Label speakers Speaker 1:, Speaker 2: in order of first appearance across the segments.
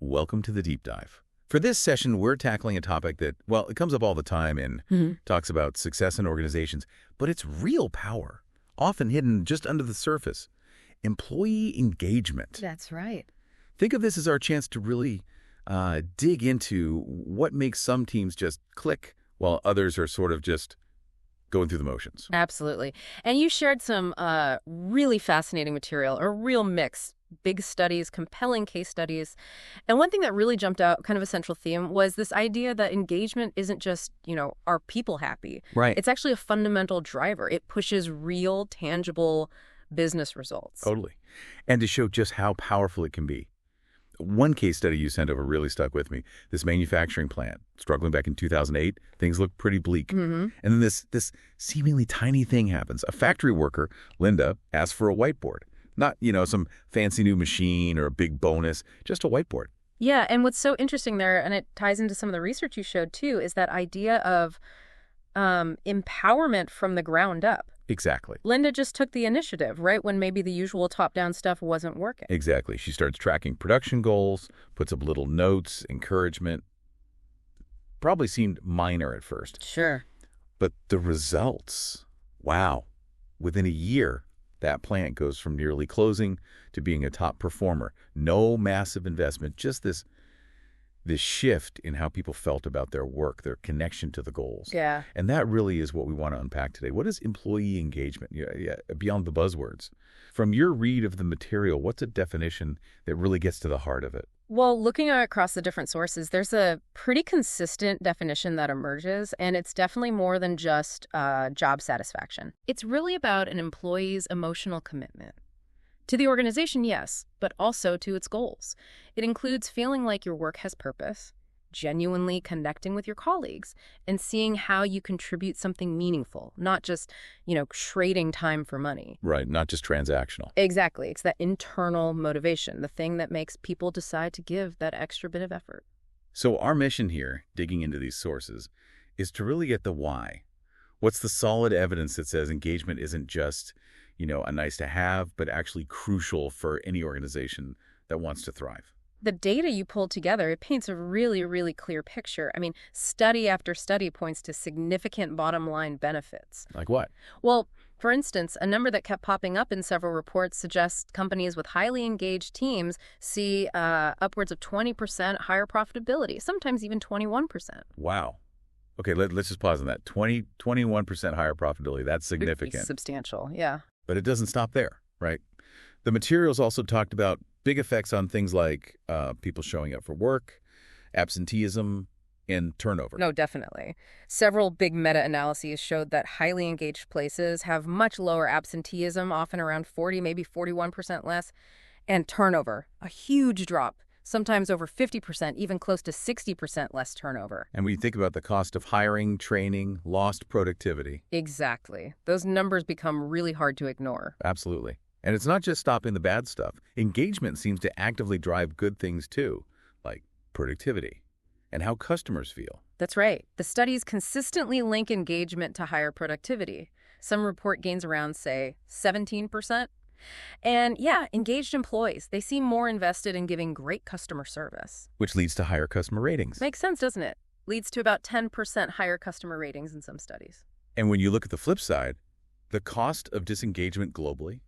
Speaker 1: welcome to the deep dive. For this session, we're tackling a topic that, well, it comes up all the time and talks about success in organizations, but it's real power, often hidden just under the surface. Employee engagement.
Speaker 2: That's right.
Speaker 1: Think of this as our chance to really dig into what makes some teams just click while others are sort of just going through the motions.
Speaker 2: Absolutely. And you shared some really fascinating material, a real mix, big studies, compelling case studies. And one thing that really jumped out, kind of a central theme, was this idea that engagement isn't just, are people happy?
Speaker 1: Right.
Speaker 2: It's actually a fundamental driver. It pushes real, tangible business results.
Speaker 1: Totally. And to show just how powerful it can be. One case study you sent over really stuck with me. This manufacturing plant, struggling back in 2008, things looked pretty bleak. And then this seemingly tiny thing happens. A factory worker, Linda, asks for a whiteboard. Not, some fancy new machine or a big bonus, just a whiteboard.
Speaker 2: Yeah, and what's so interesting there, and it ties into some of the research you showed too, is that idea of empowerment from the ground up.
Speaker 1: Exactly.
Speaker 2: Linda just took the initiative, right, when maybe the usual top-down stuff wasn't working.
Speaker 1: Exactly. She starts tracking production goals, puts up little notes, encouragement. Probably seemed minor at first.
Speaker 2: Sure.
Speaker 1: But the results, wow. Within a year, that plant goes from nearly closing to being a top performer. No massive investment, just this shift in how people felt about their work, their connection to the goals.
Speaker 2: Yeah.
Speaker 1: And that really is what we want to unpack today. What is employee engagement? Beyond the buzzwords. From your read of the material, what's a definition that really gets to the heart of it?
Speaker 2: Well, looking across the different sources, there's a pretty consistent definition that emerges, and it's definitely more than just job satisfaction. It's really about an employee's emotional commitment. To the organization, yes, but also to its goals. It includes feeling like your work has purpose, genuinely connecting with your colleagues, and seeing how you contribute something meaningful, not just, trading time for money.
Speaker 1: Right, not just transactional.
Speaker 2: Exactly. It's that internal motivation, the thing that makes people decide to give that extra bit of effort.
Speaker 1: So our mission here, digging into these sources, is to really get the why. What's the solid evidence that says engagement isn't just a nice to have, but actually crucial for any organization that wants to thrive?
Speaker 2: The data you pulled together, it paints a really, really clear picture. I mean, study after study points to significant bottom line benefits.
Speaker 1: Like what?
Speaker 2: Well, for instance, a number that kept popping up in several reports suggests companies with highly engaged teams see upwards of 20% higher profitability, sometimes even 21%.
Speaker 1: Wow. Okay, let's just pause on that. 21% higher profitability. That's significant.
Speaker 2: Substantial, yeah.
Speaker 1: But it doesn't stop there, right? The materials also talked about big effects on things like people showing up for work, absenteeism, and turnover.
Speaker 2: No, definitely. Several big meta-analyses showed that highly engaged places have much lower absenteeism, often around 40, maybe 41% less, and turnover, a huge drop, sometimes over 50%, even close to 60% less turnover.
Speaker 1: And when you think about the cost of hiring, training, lost productivity.
Speaker 2: Exactly. Those numbers become really hard to ignore.
Speaker 1: Absolutely. And it's not just stopping the bad stuff. Engagement seems to actively drive good things too, like productivity and how customers feel.
Speaker 2: That's right. The studies consistently link engagement to higher productivity. Some report gains around, say, 17%. And yeah, engaged employees, they seem more invested in giving great customer service.
Speaker 1: Which leads to higher customer ratings.
Speaker 2: Makes sense, doesn't it? Leads to about 10% higher customer ratings in some studies.
Speaker 1: And when you look at the flip side, the cost of disengagement globally,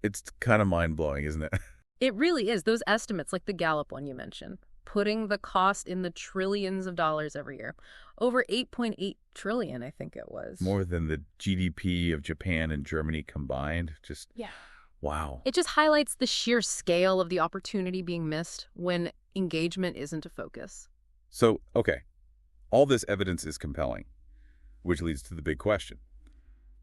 Speaker 1: it's kind of mind-blowing, isn't it?
Speaker 2: It really is. Those estimates, like the Gallup one you mentioned, putting the cost in the trillions of dollars every year. Over 8.8 trillion, I think it was.
Speaker 1: More than the GDP of Japan and Germany combined.
Speaker 2: Yeah.
Speaker 1: Wow.
Speaker 2: It just highlights the sheer scale of the opportunity being missed when engagement isn't a focus.
Speaker 1: So, okay, all this evidence is compelling, which leads to the big question.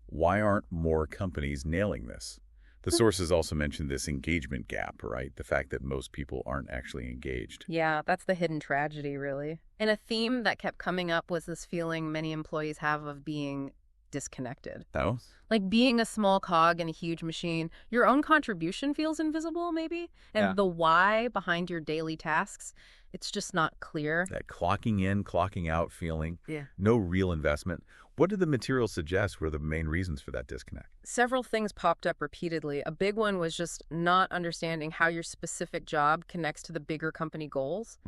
Speaker 1: Why aren't more companies nailing this? The sources also mentioned this engagement gap, right? The fact that most people aren't actually engaged.
Speaker 2: Yeah, that's the hidden tragedy, really. And a theme that kept coming up was this feeling many employees have of being disconnected.
Speaker 1: Oh?
Speaker 2: Like being a small cog in a huge machine, your own contribution feels invisible, maybe? And the why behind your daily tasks, it's just not clear.
Speaker 1: That clocking in, clocking out feeling.
Speaker 2: Yeah.
Speaker 1: No real investment. What did the material suggest were the main reasons for that disconnect?
Speaker 2: Several things popped up repeatedly. A big one was just not understanding how your specific job connects to the bigger company goals.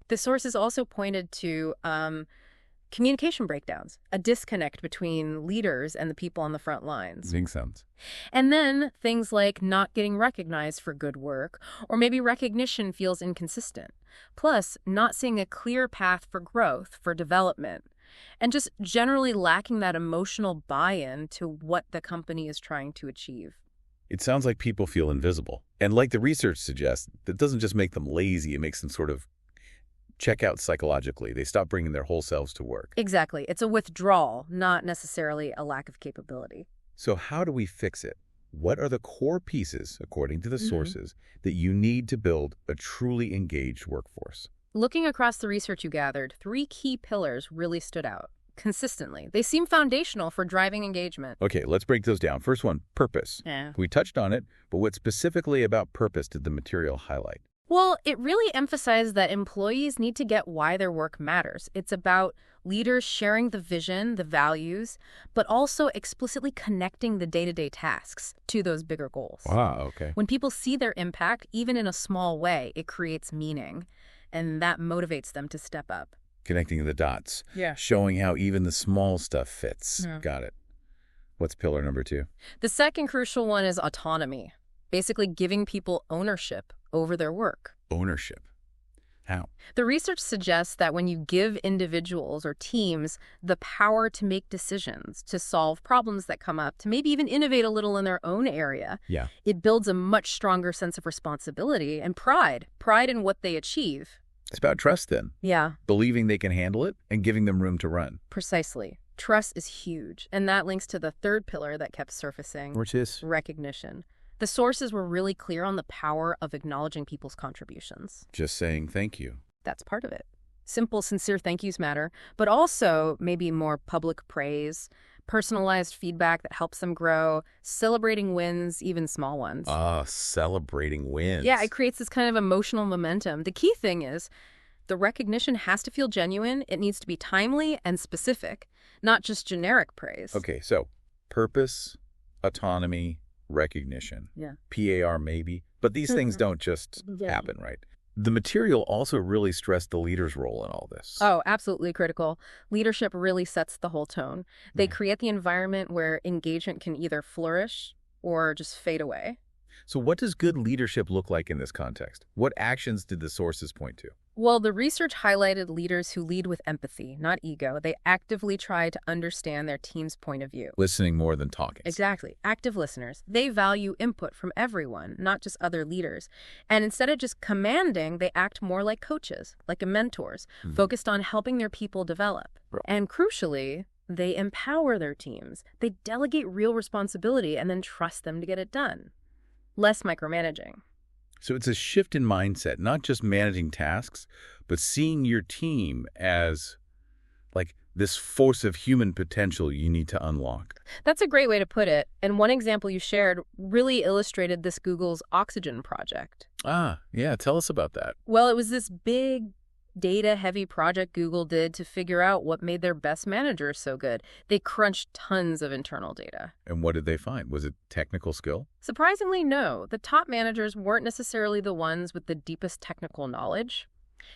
Speaker 2: The sources also pointed to communication breakdowns, a disconnect between leaders and the people on the front lines.
Speaker 1: Makes sense.
Speaker 2: And then things like not getting recognized for good work, or maybe recognition feels inconsistent. Plus, not seeing a clear path for growth, for development, and just generally lacking that emotional buy-in to what the company is trying to achieve.
Speaker 1: It sounds like people feel invisible. And like the research suggests, that doesn't just make them lazy, it makes them sort of check out psychologically. They stop bringing their whole selves to work.
Speaker 2: Exactly. It's a withdrawal, not necessarily a lack of capability.
Speaker 1: So how do we fix it? What are the core pieces, according to the sources, that you need to build a truly engaged workforce?
Speaker 2: Looking across the research you gathered, 3 key pillars really stood out consistently. They seem foundational for driving engagement.
Speaker 1: Okay, let's break those down. First one, purpose.
Speaker 2: Yeah.
Speaker 1: We touched on it, but what specifically about purpose did the material highlight?
Speaker 2: Well, it really emphasized that employees need to get why their work matters. It's about leaders sharing the vision, the values, but also explicitly connecting the day-to-day tasks to those bigger goals.
Speaker 1: Wow, okay.
Speaker 2: When people see their impact, even in a small way, it creates meaning, and that motivates them to step up.
Speaker 1: Connecting the dots.
Speaker 2: Yeah.
Speaker 1: Showing how even the small stuff fits.
Speaker 2: Yeah.
Speaker 1: Got it. What's pillar number 2?
Speaker 2: The second crucial one is autonomy, basically giving people ownership over their work.
Speaker 1: Ownership. How?
Speaker 2: The research suggests that when you give individuals or teams the power to make decisions, to solve problems that come up, to maybe even innovate a little in their own area, it builds a much stronger sense of responsibility and pride in what they achieve.
Speaker 1: It's about trust then.
Speaker 2: Yeah.
Speaker 1: Believing they can handle it and giving them room to run.
Speaker 2: Precisely. Trust is huge. And that links to the third pillar that kept surfacing.
Speaker 1: Which is?
Speaker 2: Recognition. The sources were really clear on the power of acknowledging people's contributions.
Speaker 1: Just saying thank you.
Speaker 2: That's part of it. Simple, sincere thank yous matter, but also maybe more public praise, personalized feedback that helps them grow, celebrating wins, even small ones.
Speaker 1: Celebrating wins.
Speaker 2: Yeah, it creates this kind of emotional momentum. The key thing is the recognition has to feel genuine. It needs to be timely and specific, not just generic praise.
Speaker 1: Okay, so purpose, autonomy, recognition.
Speaker 2: Yeah.
Speaker 1: PAR maybe. But these things don't just happen, right? The material also really stressed the leader's role in all this.
Speaker 2: Oh, absolutely critical. Leadership really sets the whole tone. They create the environment where engagement can either flourish or just fade away.
Speaker 1: So what does good leadership look like in this context? What actions did the sources point to?
Speaker 2: Well, the research highlighted leaders who lead with empathy, not ego. They actively try to understand their team's point of view.
Speaker 1: Listening more than talking.
Speaker 2: Exactly. Active listeners. They value input from everyone, not just other leaders. And instead of just commanding, they act more like coaches, like mentors, focused on helping their people develop. And crucially, they empower their teams. They delegate real responsibility and then trust them to get it done. Less micromanaging.
Speaker 1: So it's a shift in mindset, not just managing tasks, but seeing your team as like this force of human potential you need to unlock.
Speaker 2: That's a great way to put it. And one example you shared really illustrated this Google's Oxygen project.
Speaker 1: Yeah. Tell us about that.
Speaker 2: Well, it was this big data-heavy project Google did to figure out what made their best managers so good. They crunched tons of internal data.
Speaker 1: And what did they find? Was it technical skill?
Speaker 2: Surprisingly, no. The top managers weren't necessarily the ones with the deepest technical knowledge.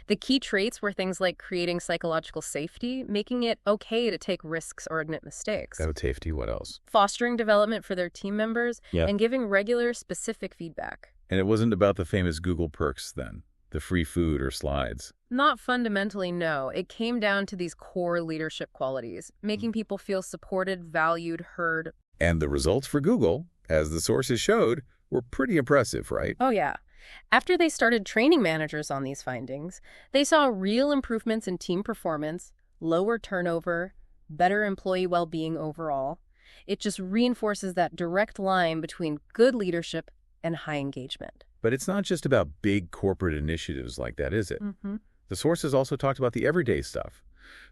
Speaker 2: The key traits were things like creating psychological safety, making it okay to take risks or admit mistakes.
Speaker 1: Oh, safety. What else?
Speaker 2: Fostering development for their team members, and giving regular, specific feedback.
Speaker 1: And it wasn't about the famous Google perks then? The free food or slides?
Speaker 2: Not fundamentally, no. It came down to these core leadership qualities, making people feel supported, valued, heard.
Speaker 1: And the results for Google, as the sources showed, were pretty impressive, right?
Speaker 2: Oh, yeah. After they started training managers on these findings, they saw real improvements in team performance, lower turnover, better employee well-being overall. It just reinforces that direct line between good leadership and high engagement.
Speaker 1: But it's not just about big corporate initiatives like that, is it? The sources also talked about the everyday stuff,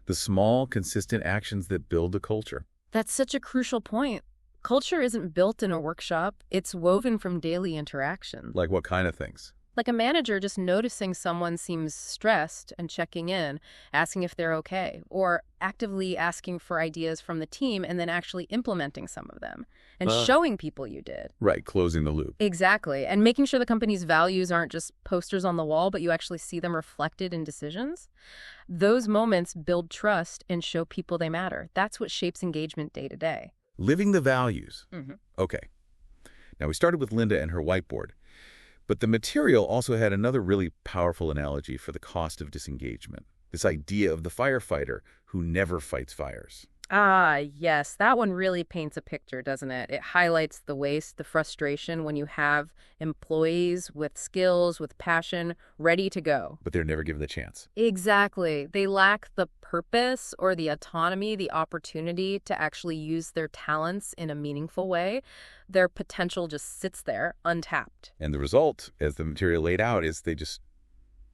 Speaker 1: the small, consistent actions that build a culture.
Speaker 2: That's such a crucial point. Culture isn't built in a workshop. It's woven from daily interaction.
Speaker 1: Like what kind of things?
Speaker 2: Like a manager just noticing someone seems stressed and checking in, asking if they're okay, or actively asking for ideas from the team and then actually implementing some of them and showing people you did.
Speaker 1: Right, closing the loop.
Speaker 2: Exactly. And making sure the company's values aren't just posters on the wall, but you actually see them reflected in decisions. Those moments build trust and show people they matter. That's what shapes engagement day to day.
Speaker 1: Living the values.
Speaker 2: Mm-hmm.
Speaker 1: Okay. Now, we started with Linda and her whiteboard. But the material also had another really powerful analogy for the cost of disengagement. This idea of the firefighter who never fights fires.
Speaker 2: Ah, yes. That one really paints a picture, doesn't it? It highlights the waste, the frustration when you have employees with skills, with passion, ready to go.
Speaker 1: But they're never given the chance.
Speaker 2: Exactly. They lack the purpose or the autonomy, the opportunity to actually use their talents in a meaningful way. Their potential just sits there untapped.
Speaker 1: And the result, as the material laid out, is they just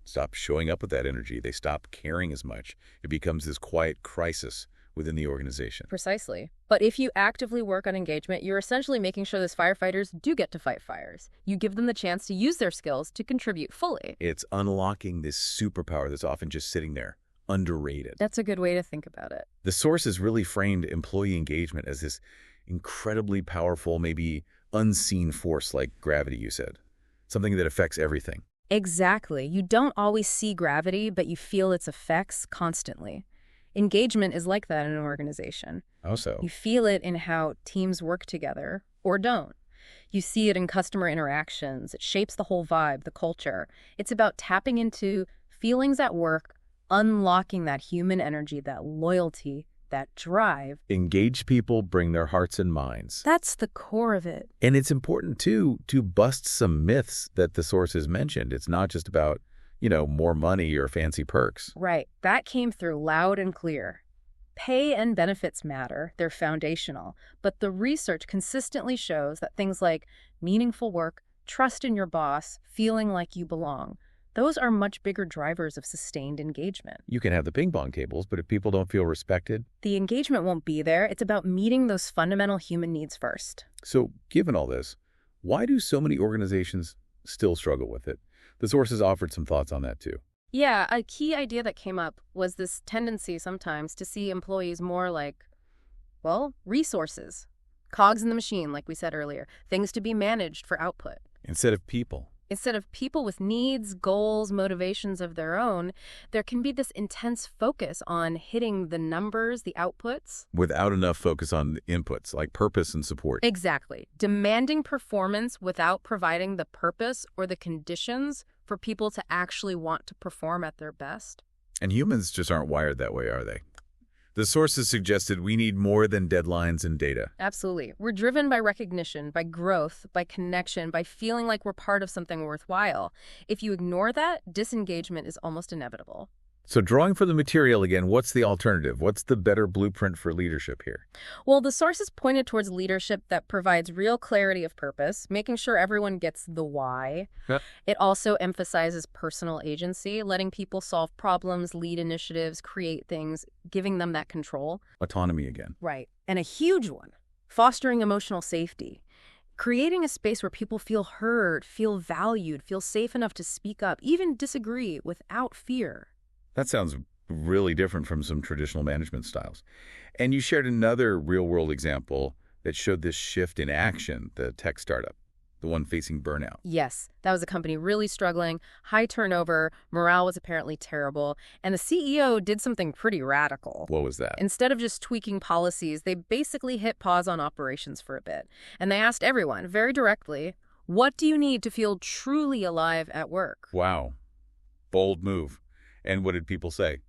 Speaker 1: stop showing up with that energy. They stop caring as much. It becomes this quiet crisis within the organization.
Speaker 2: Precisely. But if you actively work on engagement, you're essentially making sure those firefighters do get to fight fires. You give them the chance to use their skills to contribute fully.
Speaker 1: It's unlocking this superpower that's often just sitting there, underrated.
Speaker 2: That's a good way to think about it.
Speaker 1: The sources really framed employee engagement as this incredibly powerful, maybe unseen force like gravity, you said. Something that affects everything.
Speaker 2: Exactly. You don't always see gravity, but you feel its effects constantly. Engagement is like that in an organization.
Speaker 1: How so?
Speaker 2: You feel it in how teams work together or don't. You see it in customer interactions. It shapes the whole vibe, the culture. It's about tapping into feelings at work, unlocking that human energy, that loyalty, that drive.
Speaker 1: Engaged people bring their hearts and minds.
Speaker 2: That's the core of it.
Speaker 1: And it's important, too, to bust some myths that the sources mentioned. It's not just about more money or fancy perks.
Speaker 2: Right. That came through loud and clear. Pay and benefits matter. They're foundational. But the research consistently shows that things like meaningful work, trust in your boss, feeling like you belong, those are much bigger drivers of sustained engagement.
Speaker 1: You can have the ping pong tables, but if people don't feel respected,
Speaker 2: the engagement won't be there. It's about meeting those fundamental human needs first.
Speaker 1: So, given all this, why do so many organizations still struggle with it? The sources offered some thoughts on that, too.
Speaker 2: Yeah, a key idea that came up was this tendency sometimes to see employees more like, resources. Cogs in the machine, like we said earlier. Things to be managed for output.
Speaker 1: Instead of people.
Speaker 2: Instead of people with needs, goals, motivations of their own, there can be this intense focus on hitting the numbers, the outputs.
Speaker 1: Without enough focus on the inputs, like purpose and support.
Speaker 2: Exactly. Demanding performance without providing the purpose or the conditions for people to actually want to perform at their best.
Speaker 1: And humans just aren't wired that way, are they? The sources suggested we need more than deadlines and data.
Speaker 2: Absolutely. We're driven by recognition, by growth, by connection, by feeling like we're part of something worthwhile. If you ignore that, disengagement is almost inevitable.
Speaker 1: So drawing from the material again, what's the alternative? What's the better blueprint for leadership here?
Speaker 2: Well, the sources pointed towards leadership that provides real clarity of purpose, making sure everyone gets the why. It also emphasizes personal agency, letting people solve problems, lead initiatives, create things, giving them that control.
Speaker 1: Autonomy again.
Speaker 2: Right. And a huge one, fostering emotional safety. Creating a space where people feel heard, feel valued, feel safe enough to speak up, even disagree without fear.
Speaker 1: That sounds really different from some traditional management styles. And you shared another real-world example that showed this shift in action, the tech startup, the one facing burnout.
Speaker 2: Yes, that was a company really struggling, high turnover, morale was apparently terrible, and the CEO did something pretty radical.
Speaker 1: What was that?
Speaker 2: Instead of just tweaking policies, they basically hit pause on operations for a bit. And they asked everyone, very directly, what do you need to feel truly alive at work?
Speaker 1: Wow. Bold move. And what did people say?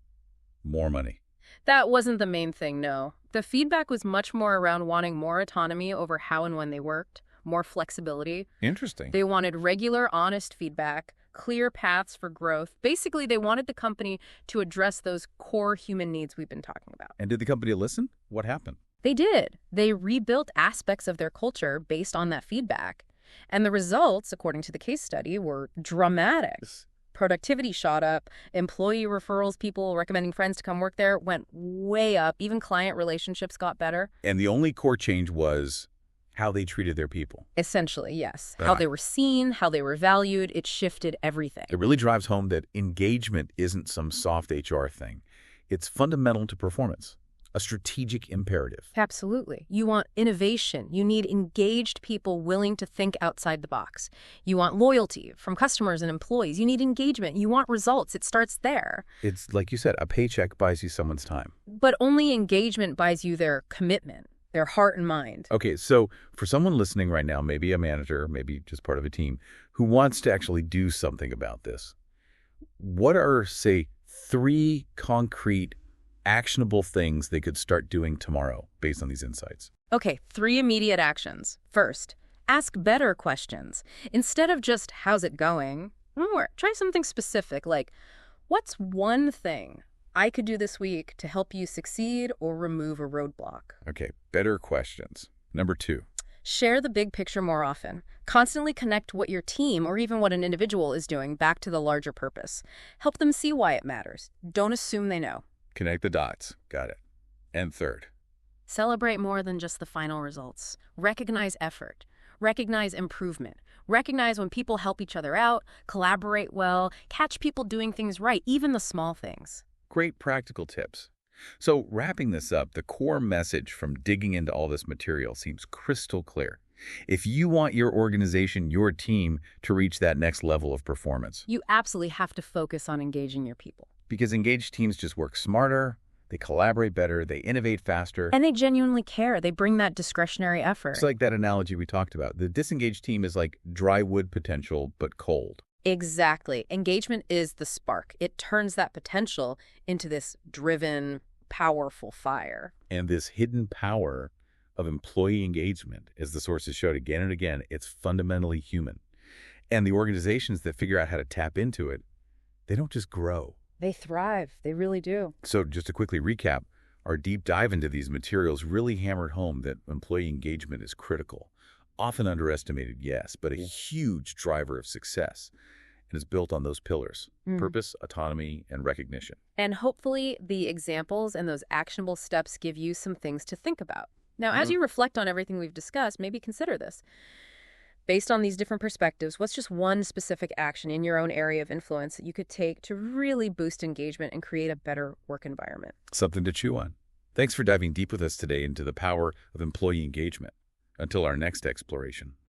Speaker 1: More money.
Speaker 2: That wasn't the main thing, no. The feedback was much more around wanting more autonomy over how and when they worked, more flexibility.
Speaker 1: Interesting.
Speaker 2: They wanted regular, honest feedback, clear paths for growth. Basically, they wanted the company to address those core human needs we've been talking about.
Speaker 1: And did the company listen? What happened?
Speaker 2: They did. They rebuilt aspects of their culture based on that feedback. And the results, according to the case study, were dramatic. Productivity shot up, employee referrals, people recommending friends to come work there went way up. Even client relationships got better.
Speaker 1: And the only core change was how they treated their people.
Speaker 2: Essentially, yes. How they were seen, how they were valued, it shifted everything.
Speaker 1: It really drives home that engagement isn't some soft HR thing. It's fundamental to performance, a strategic imperative.
Speaker 2: Absolutely. You want innovation. You need engaged people willing to think outside the box. You want loyalty from customers and employees. You need engagement. You want results. It starts there.
Speaker 1: It's like you said, a paycheck buys you someone's time.
Speaker 2: But only engagement buys you their commitment, their heart and mind.
Speaker 1: Okay, so for someone listening right now, maybe a manager, maybe just part of a team, who wants to actually do something about this, what are, say, 3 concrete, actionable things they could start doing tomorrow based on these insights?
Speaker 2: Okay, 3 immediate actions. First, ask better questions. Instead of just, how's it going? Try something specific like, what's one thing I could do this week to help you succeed or remove a roadblock?
Speaker 1: Okay, better questions. Number 2.
Speaker 2: Share the big picture more often. Constantly connect what your team or even what an individual is doing back to the larger purpose. Help them see why it matters. Don't assume they know.
Speaker 1: Connect the dots. Got it. And 3rd.
Speaker 2: Celebrate more than just the final results. Recognize effort. Recognize improvement. Recognize when people help each other out, collaborate well, catch people doing things right, even the small things.
Speaker 1: Great practical tips. So wrapping this up, the core message from digging into all this material seems crystal clear. If you want your organization, your team, to reach that next level of performance,
Speaker 2: you absolutely have to focus on engaging your people.
Speaker 1: Because engaged teams just work smarter, they collaborate better, they innovate faster.
Speaker 2: And they genuinely care. They bring that discretionary effort.
Speaker 1: It's like that analogy we talked about. The disengaged team is like dry wood potential, but cold.
Speaker 2: Exactly. Engagement is the spark. It turns that potential into this driven, powerful fire.
Speaker 1: And this hidden power of employee engagement, as the sources showed again and again, it's fundamentally human. And the organizations that figure out how to tap into it, they don't just grow.
Speaker 2: They thrive. They really do.
Speaker 1: So just to quickly recap, our deep dive into these materials really hammered home that employee engagement is critical. Often underestimated, yes, but a huge driver of success. And is built on those pillars: purpose, autonomy, and recognition.
Speaker 2: And hopefully the examples and those actionable steps give you some things to think about. Now, as you reflect on everything we've discussed, maybe consider this. Based on these different perspectives, what's just one specific action in your own area of influence that you could take to really boost engagement and create a better work environment?
Speaker 1: Something to chew on. Thanks for diving deep with us today into the power of employee engagement. Until our next exploration.